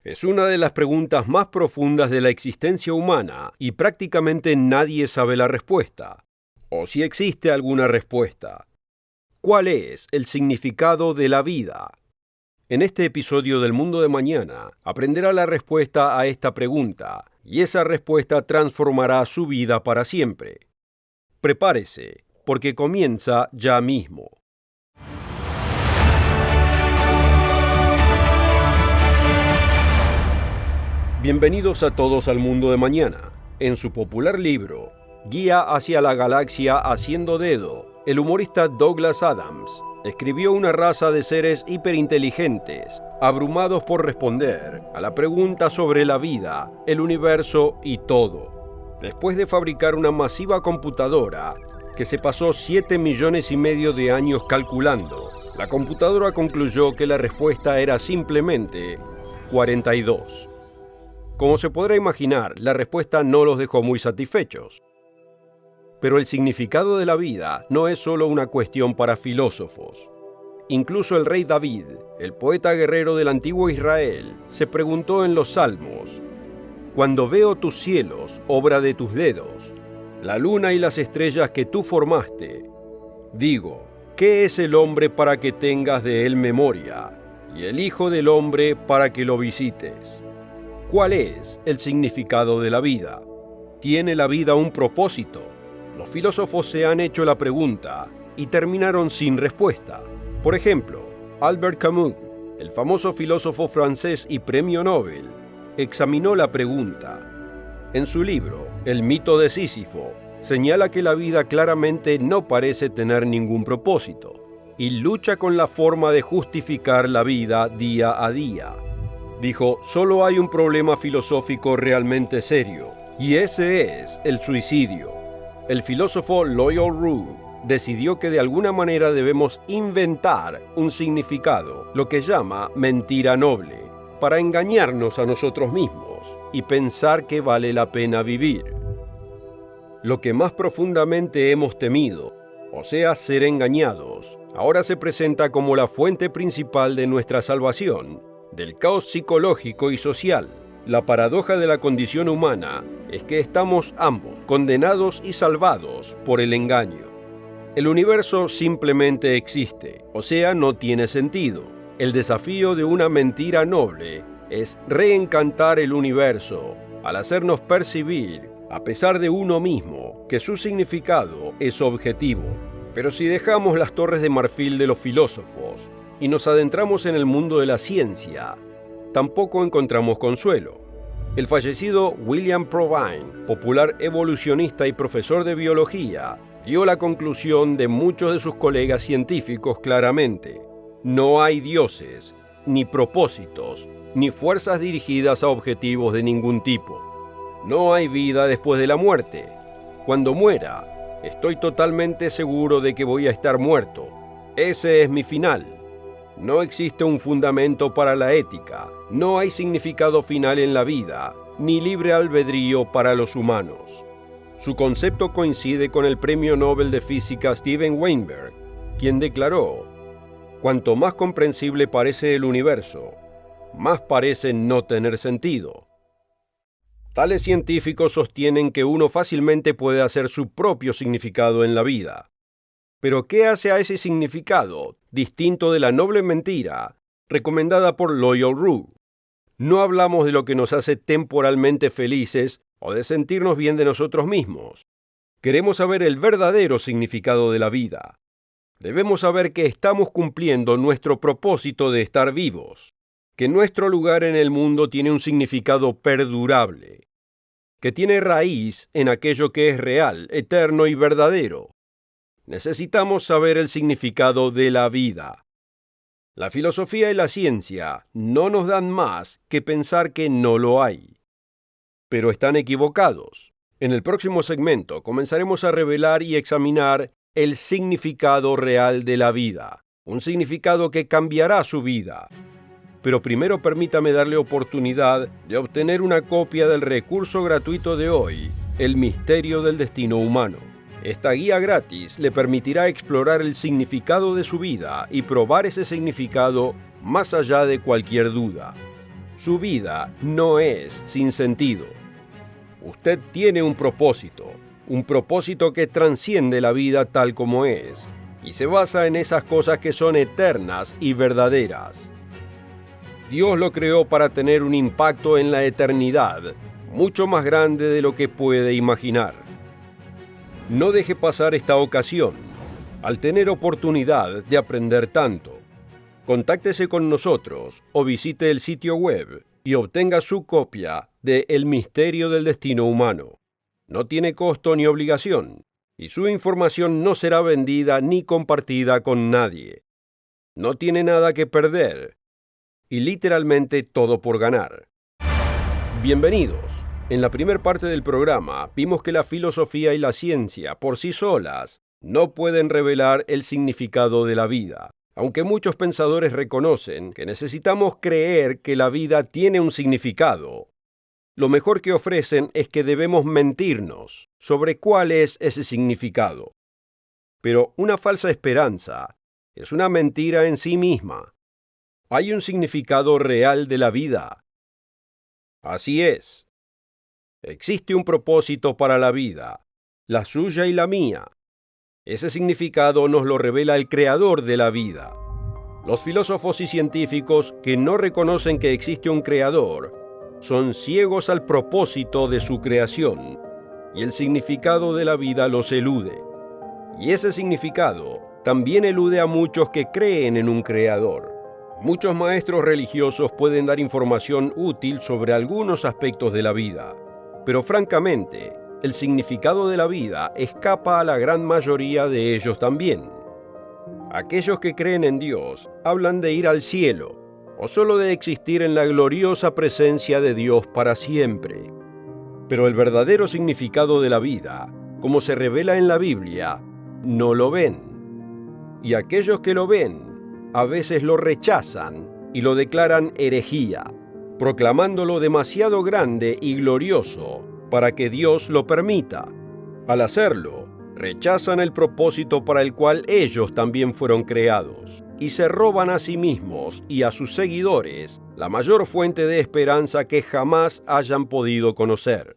Es una de las preguntas más profundas de la existencia humana y prácticamente nadie sabe la respuesta, o si existe alguna respuesta. ¿Cuál es el significado de la vida? En este episodio del Mundo de Mañana aprenderá la respuesta a esta pregunta y esa respuesta transformará su vida para siempre. Prepárese, porque comienza ya mismo. Bienvenidos a todos al Mundo de Mañana. En su popular libro, Guía hacia la Galaxia Haciendo Dedo, el humorista Douglas Adams escribió una raza de seres hiperinteligentes, abrumados por responder a la pregunta sobre la vida, el universo y todo. Después de fabricar una masiva computadora que se pasó 7,5 millones de años calculando, la computadora concluyó que la respuesta era simplemente 42. Como se podrá imaginar, la respuesta no los dejó muy satisfechos. Pero el significado de la vida no es solo una cuestión para filósofos. Incluso el rey David, el poeta guerrero del antiguo Israel, se preguntó en los Salmos: «Cuando veo tus cielos, obra de tus dedos, la luna y las estrellas que tú formaste, digo, ¿qué es el hombre para que tengas de él memoria, y el hijo del hombre para que lo visites?» ¿Cuál es el significado de la vida? ¿Tiene la vida un propósito? Los filósofos se han hecho la pregunta y terminaron sin respuesta. Por ejemplo, Albert Camus, el famoso filósofo francés y premio Nobel, examinó la pregunta. En su libro, El mito de Sísifo, señala que la vida claramente no parece tener ningún propósito y lucha con la forma de justificar la vida día a día. Dijo, solo hay un problema filosófico realmente serio, y ese es el suicidio. El filósofo Loyal Rue decidió que de alguna manera debemos inventar un significado, lo que llama mentira noble, para engañarnos a nosotros mismos y pensar que vale la pena vivir. Lo que más profundamente hemos temido, o sea, ser engañados, ahora se presenta como la fuente principal de nuestra salvación, del caos psicológico y social. La paradoja de la condición humana es que estamos ambos condenados y salvados por el engaño. El universo simplemente existe, o sea, no tiene sentido. El desafío de una mentira noble es reencantar el universo al hacernos percibir, a pesar de uno mismo, que su significado es objetivo. Pero si dejamos las torres de marfil de los filósofos y nos adentramos en el mundo de la ciencia, tampoco encontramos consuelo. El fallecido William Provine, popular evolucionista y profesor de biología, dio la conclusión de muchos de sus colegas científicos claramente: no hay dioses, ni propósitos, ni fuerzas dirigidas a objetivos de ningún tipo. No hay vida después de la muerte. Cuando muera, estoy totalmente seguro de que voy a estar muerto. Ese es mi final. No existe un fundamento para la ética, no hay significado final en la vida, ni libre albedrío para los humanos. Su concepto coincide con el premio Nobel de Física Steven Weinberg, quien declaró: cuanto más comprensible parece el universo, más parece no tener sentido. Tales científicos sostienen que uno fácilmente puede hacer su propio significado en la vida. Pero ¿qué hace a ese significado distinto de la noble mentira recomendada por Loyal Rue? No hablamos de lo que nos hace temporalmente felices o de sentirnos bien de nosotros mismos. Queremos saber el verdadero significado de la vida. Debemos saber que estamos cumpliendo nuestro propósito de estar vivos, que nuestro lugar en el mundo tiene un significado perdurable, que tiene raíz en aquello que es real, eterno y verdadero. Necesitamos saber el significado de la vida. La filosofía y la ciencia no nos dan más que pensar que no lo hay. Pero están equivocados. En el próximo segmento comenzaremos a revelar y examinar el significado real de la vida, un significado que cambiará su vida. Pero primero permítame darle oportunidad de obtener una copia del recurso gratuito de hoy, El misterio del destino humano. Esta guía gratis le permitirá explorar el significado de su vida y probar ese significado más allá de cualquier duda. su vida no es sin sentido. Usted tiene un propósito que trasciende la vida tal como es, y se basa en esas cosas que son eternas y verdaderas. Dios lo creó para tener un impacto en la eternidad, mucho más grande de lo que puede imaginar. No deje pasar esta ocasión, al tener oportunidad de aprender tanto. Contáctese con nosotros o visite el sitio web y obtenga su copia de El misterio del destino humano. No tiene costo ni obligación, y su información no será vendida ni compartida con nadie. No tiene nada que perder, y literalmente todo por ganar. Bienvenidos. En la primera parte del programa vimos que la filosofía y la ciencia por sí solas no pueden revelar el significado de la vida, aunque muchos pensadores reconocen que necesitamos creer que la vida tiene un significado. Lo mejor que ofrecen es que debemos mentirnos sobre cuál es ese significado. Pero una falsa esperanza es una mentira en sí misma. ¿Hay un significado real de la vida? Así es. Existe un propósito para la vida, la suya y la mía. Ese significado nos lo revela el creador de la vida. Los filósofos y científicos que no reconocen que existe un creador son ciegos al propósito de su creación, y el significado de la vida los elude. Y ese significado también elude a muchos que creen en un creador. Muchos maestros religiosos pueden dar información útil sobre algunos aspectos de la vida, pero francamente, el significado de la vida escapa a la gran mayoría de ellos también. Aquellos que creen en Dios hablan de ir al cielo, o solo de existir en la gloriosa presencia de Dios para siempre. Pero el verdadero significado de la vida, como se revela en la Biblia, no lo ven. Y aquellos que lo ven, a veces lo rechazan y lo declaran herejía, proclamándolo demasiado grande y glorioso para que Dios lo permita. Al hacerlo, rechazan el propósito para el cual ellos también fueron creados, y se roban a sí mismos y a sus seguidores la mayor fuente de esperanza que jamás hayan podido conocer.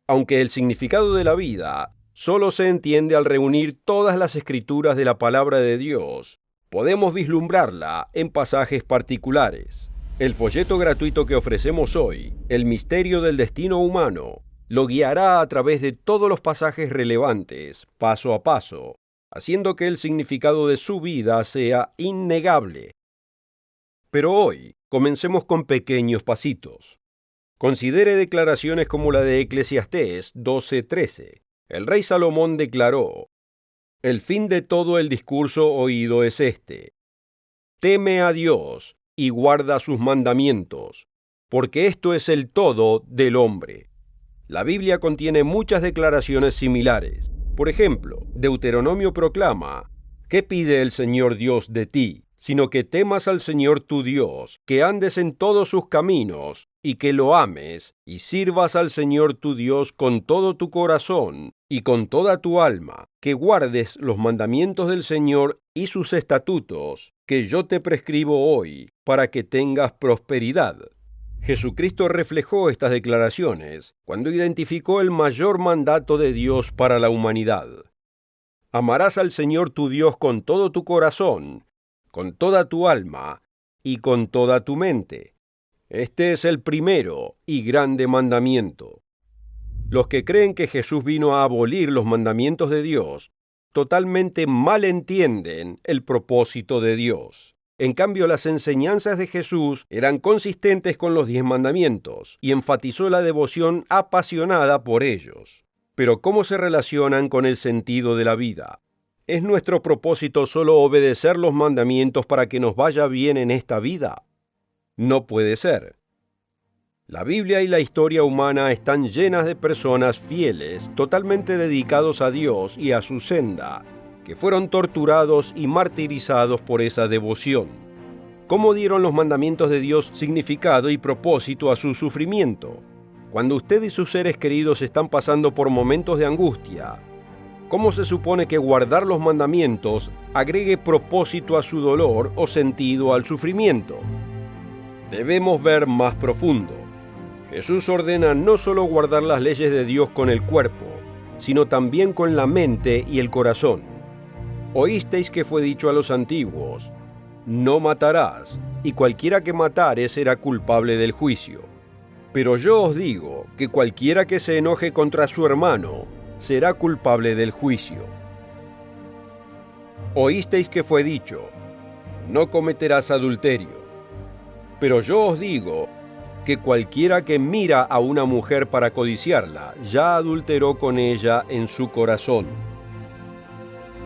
Aunque el significado de la vida solo se entiende al reunir todas las escrituras de la palabra de Dios, podemos vislumbrarla en pasajes particulares. El folleto gratuito que ofrecemos hoy, El misterio del destino humano, lo guiará a través de todos los pasajes relevantes, paso a paso, haciendo que el significado de su vida sea innegable. Pero hoy, comencemos con pequeños pasitos. Considere declaraciones como la de Eclesiastés 12:13. El rey Salomón declaró: el fin de todo el discurso oído es este: teme a Dios y guarda sus mandamientos, porque esto es el todo del hombre. La Biblia contiene muchas declaraciones similares. Por ejemplo, Deuteronomio proclama: ¿qué pide el Señor Dios de ti? Sino que temas al Señor tu Dios, que andes en todos sus caminos, y que lo ames, y sirvas al Señor tu Dios con todo tu corazón y con toda tu alma, que guardes los mandamientos del Señor y sus estatutos, que yo te prescribo hoy, para que tengas prosperidad. Jesucristo reflejó estas declaraciones cuando identificó el mayor mandato de Dios para la humanidad. Amarás al Señor tu Dios con todo tu corazón, con toda tu alma y con toda tu mente. Este es el primero y grande mandamiento. Los que creen que Jesús vino a abolir los mandamientos de Dios totalmente malentienden el propósito de Dios. En cambio, las enseñanzas de Jesús eran consistentes con los 10 mandamientos y enfatizó la devoción apasionada por ellos. Pero ¿cómo se relacionan con el sentido de la vida? ¿Es nuestro propósito solo obedecer los mandamientos para que nos vaya bien en esta vida? No puede ser. La Biblia y la historia humana están llenas de personas fieles, totalmente dedicados a Dios y a su senda, que fueron torturados y martirizados por esa devoción. ¿Cómo dieron los mandamientos de Dios significado y propósito a su sufrimiento? Cuando usted y sus seres queridos están pasando por momentos de angustia, ¿cómo se supone que guardar los mandamientos agregue propósito a su dolor o sentido al sufrimiento? debemos ver más profundo. Jesús ordena no solo guardar las leyes de Dios con el cuerpo, sino también con la mente y el corazón. Oísteis que fue dicho a los antiguos: no matarás, y cualquiera que matare será culpable del juicio. Pero yo os digo que cualquiera que se enoje contra su hermano será culpable del juicio. Oísteis que fue dicho: no cometerás adulterio. Pero yo os digo que cualquiera que mira a una mujer para codiciarla, ya adulteró con ella en su corazón.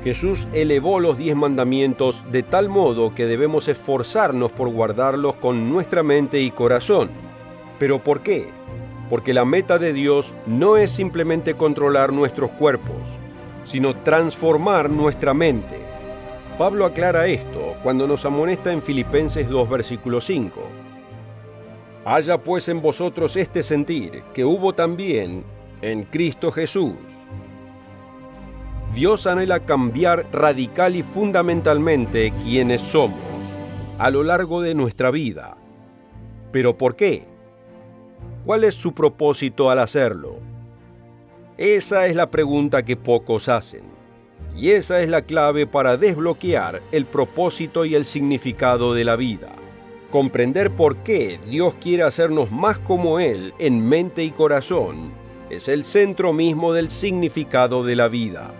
Jesús elevó los 10 mandamientos de tal modo que debemos esforzarnos por guardarlos con nuestra mente y corazón. ¿Pero por qué? Porque la meta de Dios no es simplemente controlar nuestros cuerpos, sino transformar nuestra mente. Pablo aclara esto cuando nos amonesta en Filipenses 2, versículo 5. Haya pues en vosotros este sentir que hubo también en Cristo Jesús. Dios anhela cambiar radical y fundamentalmente quienes somos a lo largo de nuestra vida. ¿Pero por qué? ¿Cuál es su propósito al hacerlo? Esa es la pregunta que pocos hacen, y esa es la clave para desbloquear el propósito y el significado de la vida. Comprender por qué Dios quiere hacernos más como Él en mente y corazón es el centro mismo del significado de la vida.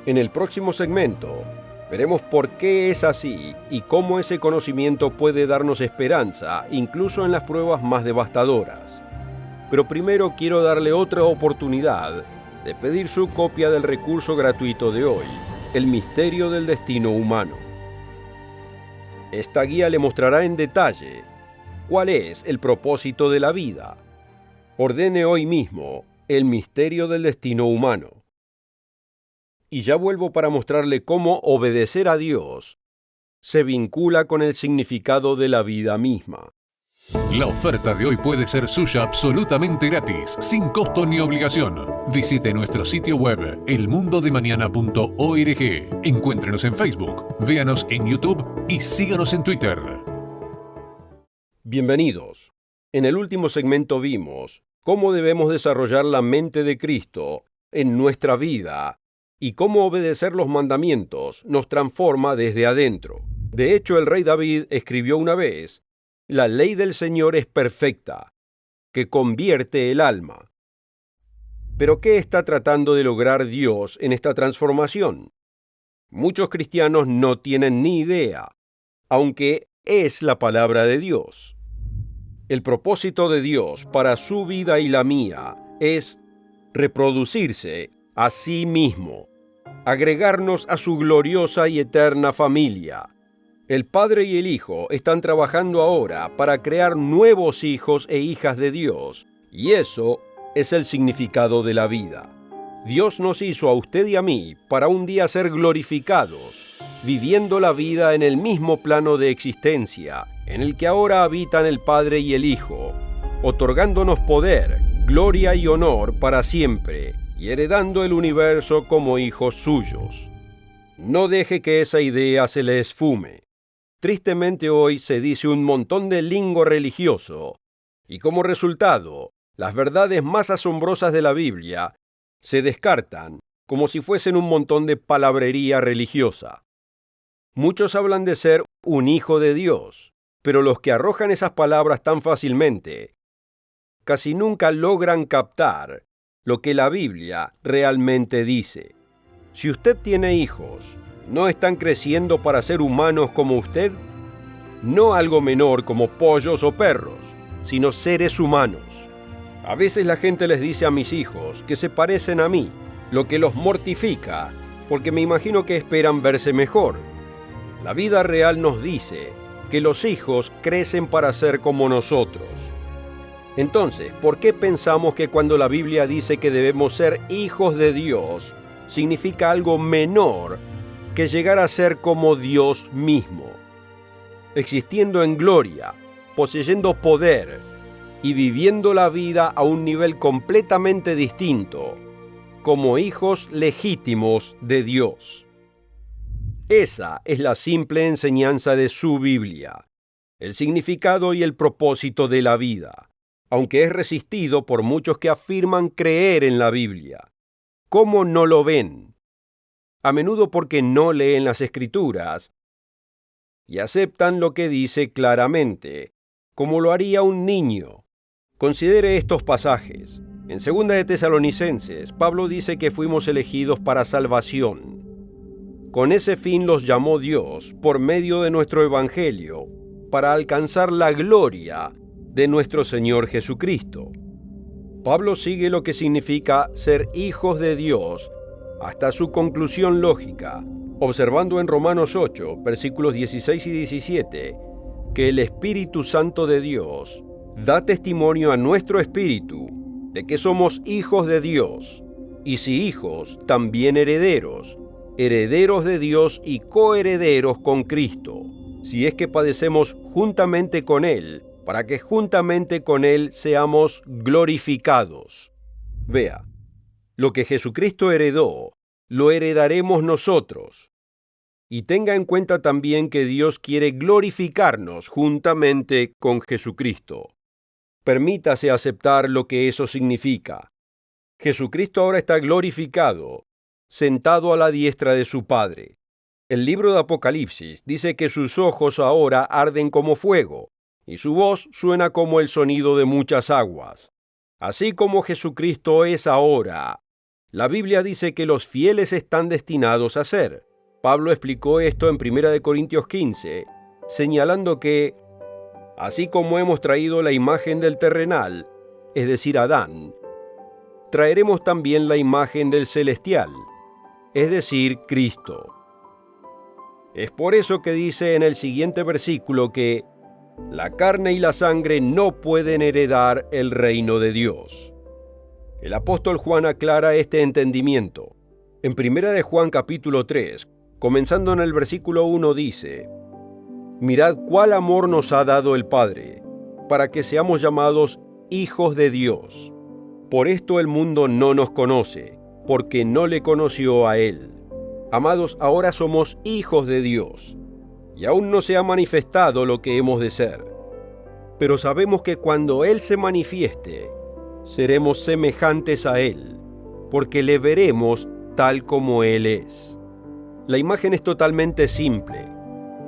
En el próximo segmento, veremos por qué es así y cómo ese conocimiento puede darnos esperanza, incluso en las pruebas más devastadoras. Pero primero quiero darle otra oportunidad de pedir su copia del recurso gratuito de hoy, El misterio del destino humano. Esta guía le mostrará en detalle cuál es el propósito de la vida. Ordene hoy mismo El misterio del destino humano. Y ya vuelvo para mostrarle cómo obedecer a Dios se vincula con el significado de la vida misma. La oferta de hoy puede ser suya absolutamente gratis, sin costo ni obligación. Visite nuestro sitio web, elmundodemañana.org. Encuéntrenos en Facebook, véanos en YouTube y síganos en Twitter. Bienvenidos. En el último segmento vimos cómo debemos desarrollar la mente de Cristo en nuestra vida y cómo obedecer los mandamientos nos transforma desde adentro. De hecho, el rey David escribió una vez: la ley del Señor es perfecta, que convierte el alma. ¿Pero qué está tratando de lograr Dios en esta transformación? Muchos cristianos no tienen ni idea, aunque es la palabra de Dios. El propósito de Dios para su vida y la mía es reproducirse a sí mismo, agregarnos a su gloriosa y eterna familia. El Padre y el Hijo están trabajando ahora para crear nuevos hijos e hijas de Dios, y eso es el significado de la vida. Dios nos hizo a usted y a mí para un día ser glorificados, viviendo la vida en el mismo plano de existencia, en el que ahora habitan el Padre y el Hijo, otorgándonos poder, gloria y honor para siempre, y heredando el universo como hijos suyos. No deje que esa idea se le esfume. Tristemente hoy se dice un montón de lingo religioso, y como resultado, las verdades más asombrosas de la Biblia se descartan como si fuesen un montón de palabrería religiosa. Muchos hablan de ser un hijo de Dios, pero los que arrojan esas palabras tan fácilmente casi nunca logran captar lo que la Biblia realmente dice. Si usted tiene hijos, ¿no están creciendo para ser humanos como usted? No algo menor como pollos o perros, sino seres humanos. A veces la gente les dice a mis hijos que se parecen a mí, lo que los mortifica, porque me imagino que esperan verse mejor. La vida real nos dice que los hijos crecen para ser como nosotros. Entonces, ¿por qué pensamos que cuando la Biblia dice que debemos ser hijos de Dios, significa algo menor que llegar a ser como Dios mismo? Existiendo en gloria, poseyendo poder y viviendo la vida a un nivel completamente distinto, como hijos legítimos de Dios. Esa es la simple enseñanza de su Biblia. el significado y el propósito de la vida, aunque es resistido por muchos que afirman creer en la Biblia. ¿Cómo no lo ven? A menudo porque no leen las Escrituras y aceptan lo que dice claramente, como lo haría un niño. Considere estos pasajes. En 2 de Tesalonicenses, Pablo dice que fuimos elegidos para salvación. Con ese fin los llamó Dios, por medio de nuestro Evangelio, para alcanzar la gloria de nuestro Señor Jesucristo. Pablo sigue lo que significa ser hijos de Dios hasta su conclusión lógica, observando en Romanos 8, versículos 16 y 17, que el Espíritu Santo de Dios da testimonio a nuestro espíritu de que somos hijos de Dios, y si hijos, también herederos, herederos de Dios y coherederos con Cristo, si es que padecemos juntamente con Él, para que juntamente con Él seamos glorificados. Vea, lo que Jesucristo heredó, lo heredaremos nosotros. Y tenga en cuenta también que Dios quiere glorificarnos juntamente con Jesucristo. Permítase aceptar lo que eso significa. Jesucristo ahora está glorificado, sentado a la diestra de su Padre. El libro de Apocalipsis dice que sus ojos ahora arden como fuego, y su voz suena como el sonido de muchas aguas. Así como Jesucristo es ahora, la Biblia dice que los fieles están destinados a ser. Pablo explicó esto en 1 Corintios 15, señalando que, así como hemos traído la imagen del terrenal, es decir, Adán, traeremos también la imagen del celestial, es decir, Cristo. Es por eso que dice en el siguiente versículo que la carne y la sangre no pueden heredar el reino de Dios. El apóstol Juan aclara este entendimiento. En 1 de Juan capítulo 3, comenzando en el versículo 1 dice: Mirad cuál amor nos ha dado el Padre, para que seamos llamados hijos de Dios. Por esto el mundo no nos conoce, porque no le conoció a Él. Amados, ahora somos hijos de Dios, y aún no se ha manifestado lo que hemos de ser. Pero sabemos que cuando Él se manifieste, seremos semejantes a Él, porque le veremos tal como Él es. La imagen es totalmente simple.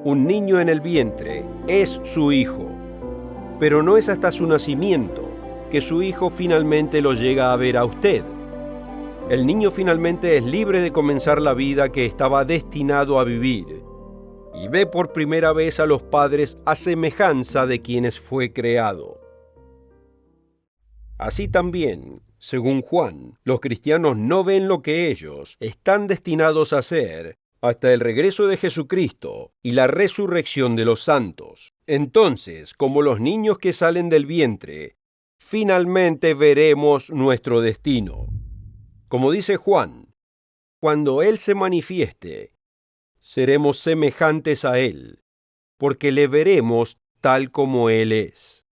Un niño en el vientre es su hijo, pero no es hasta su nacimiento que su hijo finalmente lo llega a ver a usted. El niño finalmente es libre de comenzar la vida que estaba destinado a vivir, y ve por primera vez a los padres a semejanza de quienes fue creado. Así también, según Juan, los cristianos no ven lo que ellos están destinados a hacer hasta el regreso de Jesucristo y la resurrección de los santos. Entonces, como los niños que salen del vientre, finalmente veremos nuestro destino. Como dice Juan, cuando Él se manifieste, seremos semejantes a Él, porque le veremos tal como Él es.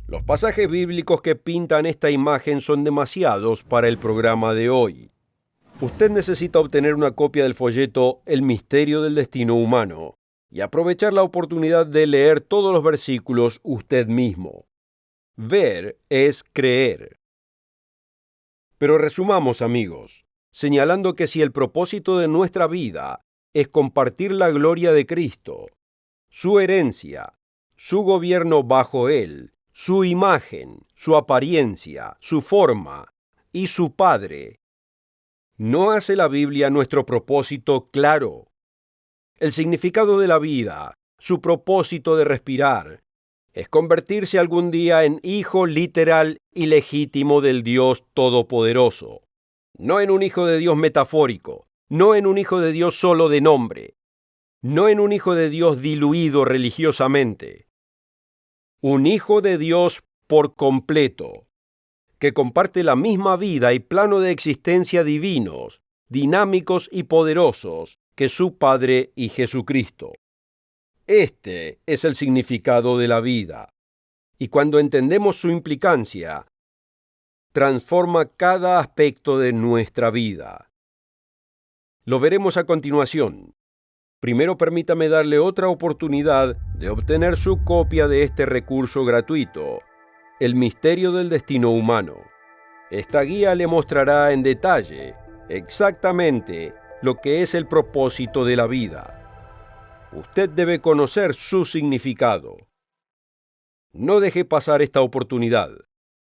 Los pasajes bíblicos que pintan esta imagen son demasiados para el programa de hoy. Usted necesita obtener una copia del folleto El misterio del destino humano y aprovechar la oportunidad de leer todos los versículos usted mismo. Ver es creer. Pero resumamos, amigos, señalando que si el propósito de nuestra vida es compartir la gloria de Cristo, su herencia, su gobierno bajo Él, su imagen, su apariencia, su forma y su Padre, ¿no hace la Biblia nuestro propósito claro? El significado de la vida, su propósito de respirar, es convertirse algún día en hijo literal y legítimo del Dios Todopoderoso. No en un hijo de Dios metafórico, no en un hijo de Dios solo de nombre, no en un hijo de Dios diluido religiosamente. Un hijo de Dios por completo, que comparte la misma vida y plano de existencia divinos, dinámicos y poderosos que su Padre y Jesucristo. Este es el significado de la vida, y cuando entendemos su implicancia, transforma cada aspecto de nuestra vida. Lo veremos a continuación. primero permítame darle otra oportunidad de obtener su copia de este recurso gratuito, El misterio del destino humano. Esta guía le mostrará en detalle exactamente lo que es el propósito de la vida. Usted debe conocer su significado. No deje pasar esta oportunidad.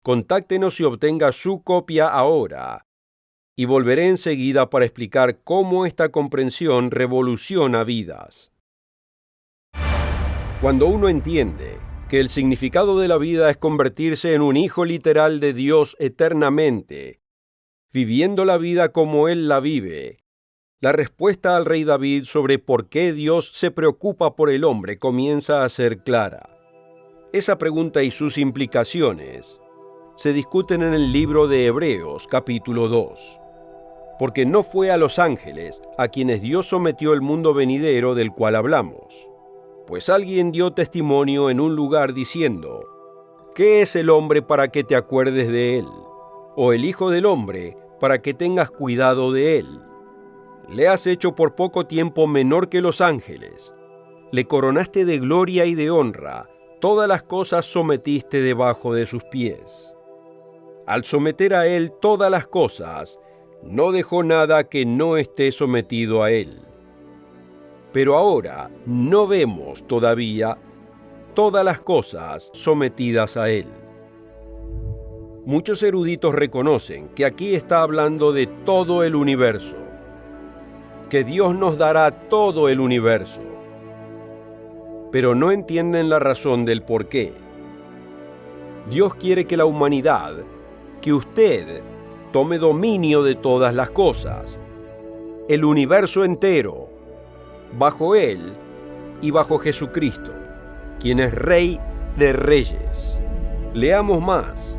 Contáctenos y obtenga su copia ahora. Y volveré enseguida para explicar cómo esta comprensión revoluciona vidas. Cuando uno entiende que el significado de la vida es convertirse en un hijo literal de Dios eternamente, viviendo la vida como Él la vive, la respuesta al rey David sobre por qué Dios se preocupa por el hombre comienza a ser clara. Esa pregunta y sus implicaciones se discuten en el libro de Hebreos, capítulo 2. Porque no fue a los ángeles a quienes Dios sometió el mundo venidero del cual hablamos. Pues alguien dio testimonio en un lugar diciendo: ¿qué es el hombre para que te acuerdes de él? ¿O el hijo del hombre para que tengas cuidado de él? Le has hecho por poco tiempo menor que los ángeles. Le coronaste de gloria y de honra. Todas las cosas sometiste debajo de sus pies. Al someter a él todas las cosas, no dejó nada que no esté sometido a él. Pero ahora no vemos todavía todas las cosas sometidas a él. Muchos eruditos reconocen que aquí está hablando de todo el universo, que Dios nos dará todo el universo, pero no entienden la razón del por qué. Dios quiere que la humanidad, que usted, tome dominio de todas las cosas, el universo entero, bajo Él y bajo Jesucristo, quien es Rey de Reyes. Leamos más.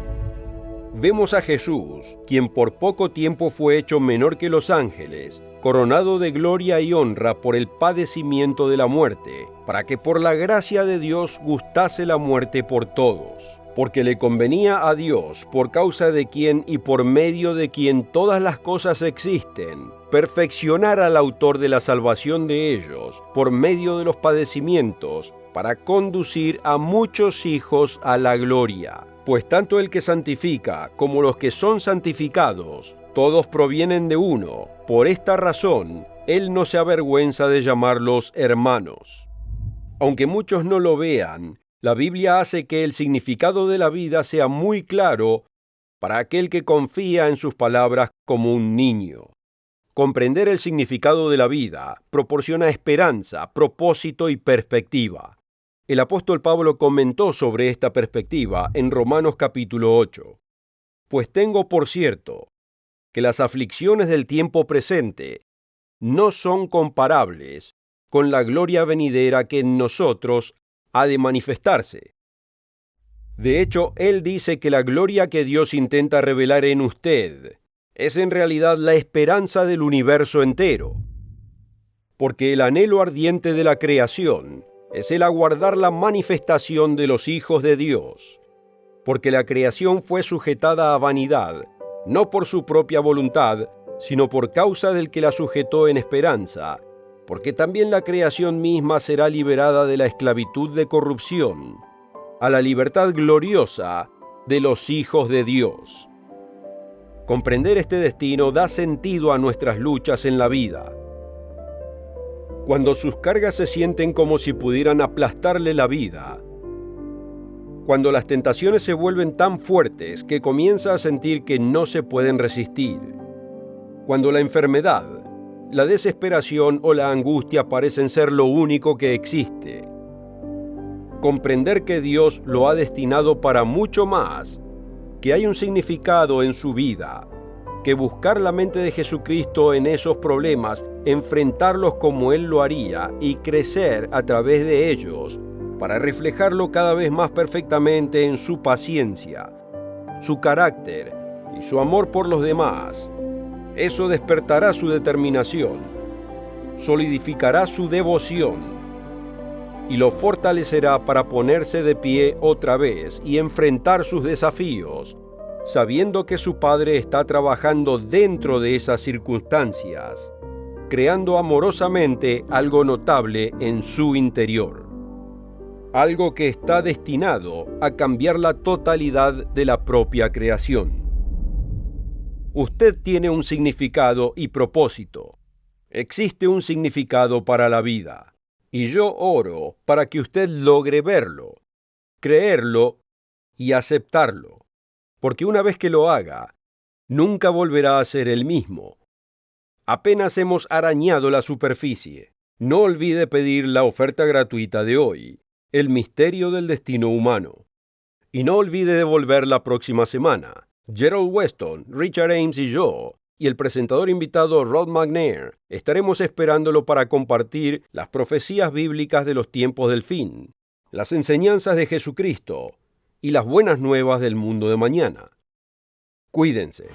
Vemos a Jesús, quien por poco tiempo fue hecho menor que los ángeles, coronado de gloria y honra por el padecimiento de la muerte, para que por la gracia de Dios gustase la muerte por todos. Porque le convenía a Dios, por causa de quien y por medio de quien todas las cosas existen, perfeccionar al autor de la salvación de ellos, por medio de los padecimientos, para conducir a muchos hijos a la gloria. Pues tanto el que santifica como los que son santificados, todos provienen de uno. Por esta razón, Él no se avergüenza de llamarlos hermanos. Aunque muchos no lo vean, la Biblia hace que el significado de la vida sea muy claro para aquel que confía en sus palabras como un niño. Comprender el significado de la vida proporciona esperanza, propósito y perspectiva. El apóstol Pablo comentó sobre esta perspectiva en Romanos capítulo 8. Pues tengo por cierto que las aflicciones del tiempo presente no son comparables con la gloria venidera que en nosotros ha de manifestarse. De hecho, él dice que la gloria que Dios intenta revelar en usted es en realidad la esperanza del universo entero. Porque el anhelo ardiente de la creación es el aguardar la manifestación de los hijos de Dios. Porque la creación fue sujetada a vanidad, no por su propia voluntad, sino por causa del que la sujetó en esperanza, porque también la creación misma será liberada de la esclavitud de corrupción, a la libertad gloriosa de los hijos de Dios. Comprender este destino da sentido a nuestras luchas en la vida. Cuando sus cargas se sienten como si pudieran aplastarle la vida, cuando las tentaciones se vuelven tan fuertes que comienza a sentir que no se pueden resistir, cuando la enfermedad, la desesperación o la angustia parecen ser lo único que existe. Comprender que Dios lo ha destinado para mucho más, que hay un significado en su vida, que buscar la mente de Jesucristo en esos problemas, enfrentarlos como Él lo haría y crecer a través de ellos, para reflejarlo cada vez más perfectamente en su paciencia, su carácter y su amor por los demás. Eso despertará su determinación, solidificará su devoción y lo fortalecerá para ponerse de pie otra vez y enfrentar sus desafíos, sabiendo que su Padre está trabajando dentro de esas circunstancias. creando amorosamente algo notable en su interior. Algo que está destinado a cambiar la totalidad de la propia creación. Usted tiene un significado y propósito. Existe un significado para la vida. Y yo oro para que usted logre verlo, creerlo y aceptarlo. Porque una vez que lo haga, nunca volverá a ser el mismo. Apenas hemos arañado la superficie. No olvide pedir la oferta gratuita de hoy, El misterio del destino humano. Y no olvide devolver la próxima semana. Gerald Weston, Richard Ames y yo, y el presentador invitado Rod McNair, estaremos esperándolo para compartir las profecías bíblicas de los tiempos del fin, las enseñanzas de Jesucristo y las buenas nuevas del mundo de mañana. Cuídense.